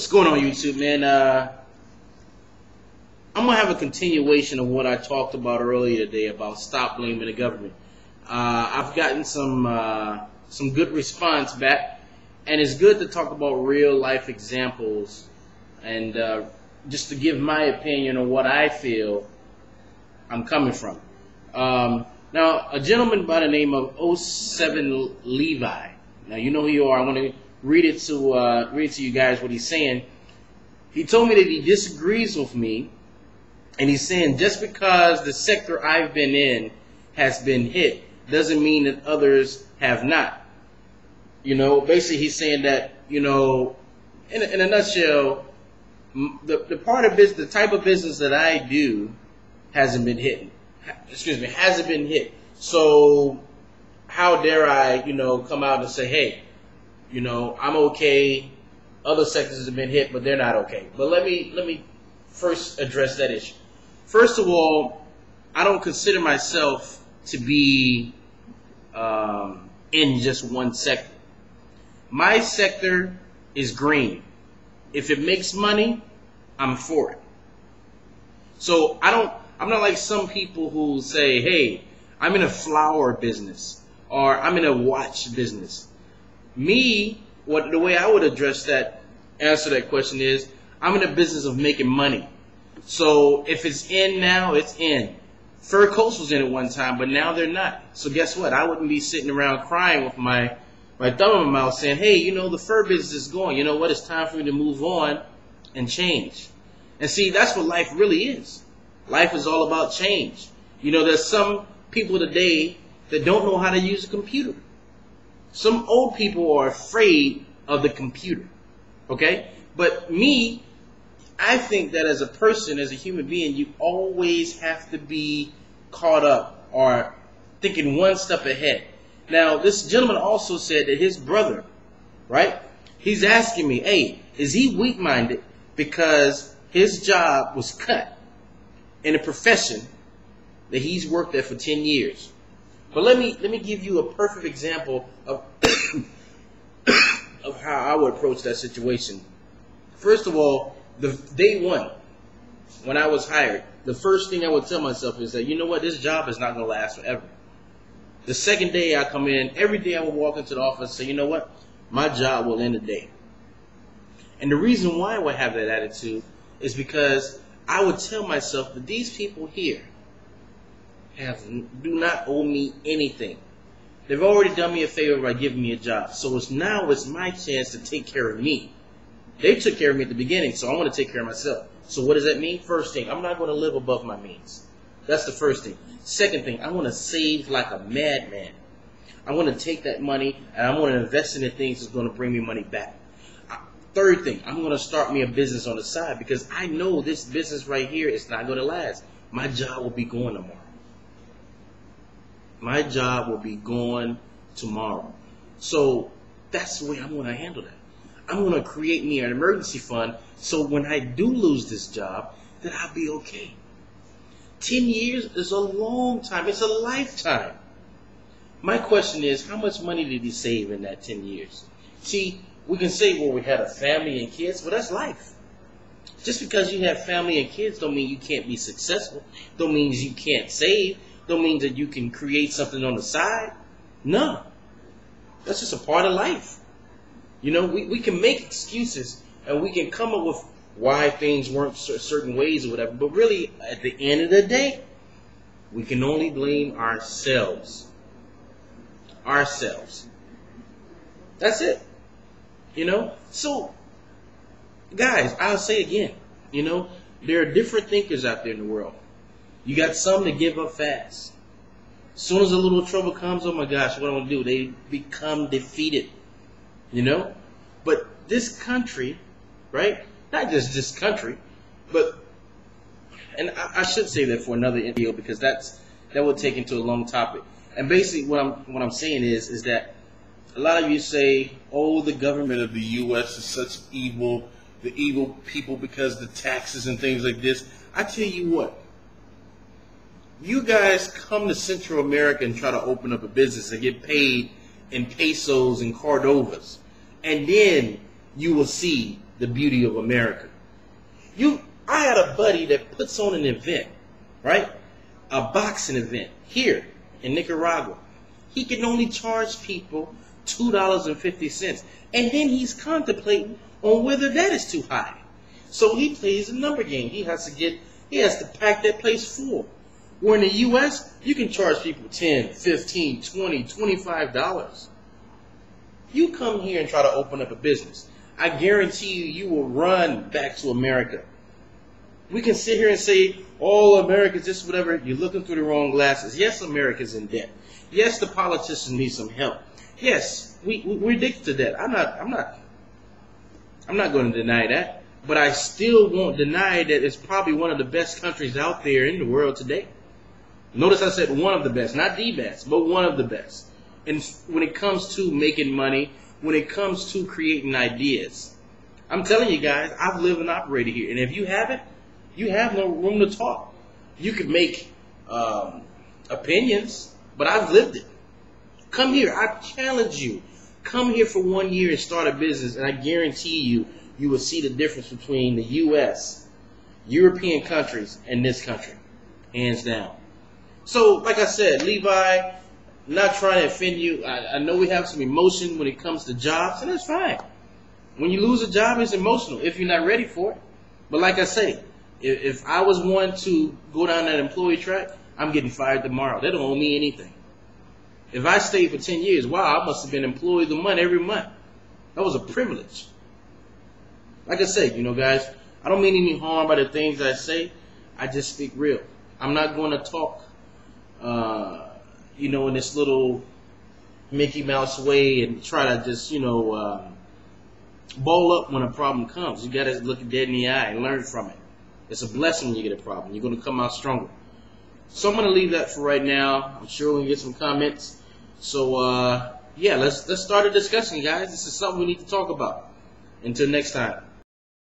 What's going on, YouTube, man? I'm gonna have a continuation of what I talked about earlier today about stop blaming the government. I've gotten some good response back, and it's good to talk about real life examples and just to give my opinion on what I feel I'm coming from. Now, a gentleman by the name of 07 Levi. Now, you know who you are. I want to read it to you guys what he's saying. He told me that he disagrees with me, and he's saying just because the sector I've been in has been hit doesn't mean that others have not. You know, basically he's saying that, you know, in a nutshell, the part of business, the type of business that I do hasn't been hit. Hasn't been hit. So how dare I, you know, come out and say, hey, you know, I'm okay. Other sectors have been hit, but they're not okay. But let me first address that issue. First of all, I don't consider myself to be in just one sector. My sector is green. If it makes money, I'm for it. So I'm not like some people who say, hey, I'm in a flower business or I'm in a watch business. Me, the way I would answer that question is, I'm in the business of making money. So if it's in now, it's in. Fur Coast was in at one time, but now they're not. So guess what? I wouldn't be sitting around crying with my thumb in my mouth saying, hey, you know, the fur business is going. You know what? It's time for me to move on and change. And see, that's what life really is. Life is all about change. You know, there's some people today that don't know how to use a computer. Some old people are afraid of the computer. Okay? But me, I think that as a person, as a human being, you always have to be caught up or thinking one step ahead. Now, this gentleman also said that his brother, right? He's asking me, hey, is he weak-minded because his job was cut in a profession that he's worked at for 10 years? But let me give you a perfect example of of how I would approach that situation. First of all, the day one, when I was hired, the first thing I would tell myself is that, you know what, this job is not going to last forever. The second day I come in, every day I would walk into the office and say, you know what, my job will end today. And the reason why I would have that attitude is because I would tell myself that these people here do not owe me anything. They've already done me a favor by giving me a job. So now it's my chance to take care of me. They took care of me at the beginning, so I want to take care of myself. So what does that mean? First thing, I'm not going to live above my means. That's the first thing. Second thing, I want to save like a madman. I want to take that money and I want to invest in the things that's going to bring me money back. Third thing, I'm going to start me a business on the side because I know this business right here is not going to last. My job will be gone tomorrow. My job will be gone tomorrow. So that's the way I'm going to handle that. I'm going to create me an emergency fund so when I do lose this job, that I'll be okay. 10 years is a long time. It's a lifetime. My question is, how much money did he save in that 10 years? See, we can say, well, we had a family and kids, but that's life. Just because you have family and kids don't mean you can't be successful. Don't mean you can't save. Don't mean that you can create something on the side. No. That's just a part of life. You know, we can make excuses and we can come up with why things weren't certain ways or whatever. But really, at the end of the day, we can only blame ourselves. Ourselves. That's it. You know? So, guys, I'll say again, you know, there are different thinkers out there in the world. You got some that give up fast. As soon as a little trouble comes, oh my gosh, what am I going to do? They become defeated. You know? But this country, right? Not just this country, but, and I should say that for another video because that would take into a long topic. And basically what I'm saying is that a lot of you say, oh, the government of the U.S. is such evil, the evil people because the taxes and things like this. I tell you what, you guys come to Central America and try to open up a business and get paid in pesos and Cordovas. And then you will see the beauty of America. I had a buddy that puts on an event, right? A boxing event here in Nicaragua. He can only charge people $2.50. And then he's contemplating on whether that is too high. So he plays a number game. He has to pack that place full. Where in the US, you can charge people $10, $15, $20, $25. You come here and try to open up a business. I guarantee you will run back to America. We can sit here and say, oh, America's just whatever. You're looking through the wrong glasses. Yes, America's in debt. Yes, the politicians need some help. Yes, we're addicted to that. I'm not going to deny that. But I still won't deny that it's probably one of the best countries out there in the world today. Notice I said one of the best, not the best, but one of the best. And when it comes to making money, when it comes to creating ideas, I'm telling you guys, I've lived and operated here. And if you haven't, you have no room to talk. You can make opinions, but I've lived it. Come here. I challenge you. Come here for 1 year and start a business, and I guarantee you, you will see the difference between the U.S., European countries, and this country. Hands down. So, like I said, Levi, not trying to offend you. I know we have some emotion when it comes to jobs, and that's fine. When you lose a job, it's emotional if you're not ready for it. But like I say, if I was one to go down that employee track, I'm getting fired tomorrow. They don't owe me anything. If I stayed for 10 years, wow, I must have been employed the month every month. That was a privilege. Like I say, guys, I don't mean any harm by the things I say. I just speak real. I'm not going to talk, in this little Mickey Mouse way and try to just, ball up when a problem comes. You got to look it dead in the eye and learn from it. It's a blessing when you get a problem. You're going to come out stronger. So I'm going to leave that for right now. I'm sure we can get some comments. So, let's start a discussion, guys. This is something we need to talk about. Until next time.